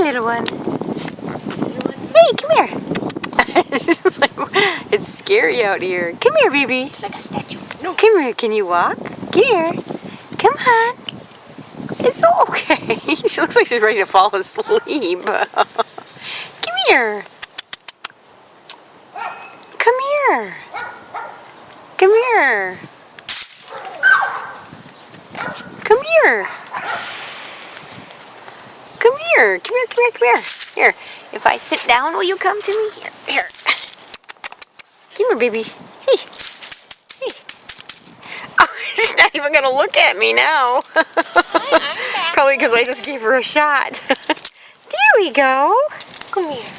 Hey, little one. Hey, come here. It's just like, it's scary out here. Come here, baby. It's like a statue. No. Come here. Can you walk? Come here. Come on. It's okay. She looks like she's ready to fall asleep. Come here. Come here. Come here. Come here. Come here. Come here, come here, come here. Here. If I sit down, will you come to me? Here. Here. Come here, baby. Hey. Hey. Oh, she's not even going to look at me now. Probably because I just gave her a shot. There we go. Come here.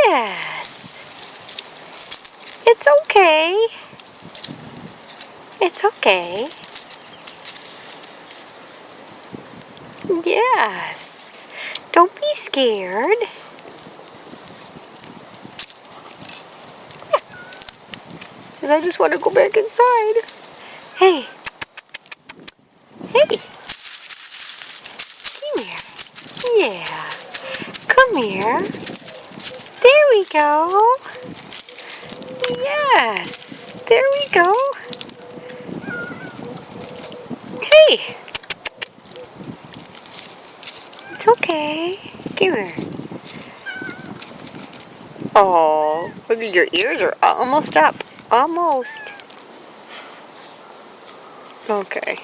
Yes. It's okay. It's okay. Yes. Don't be scared. Says, I just want to go back inside. Hey. Hey. Come here. Yeah. Come here. There we go. Yes. There we go. Hey. It's okay. Come here. Oh, look at your ears are almost up. Almost. Okay.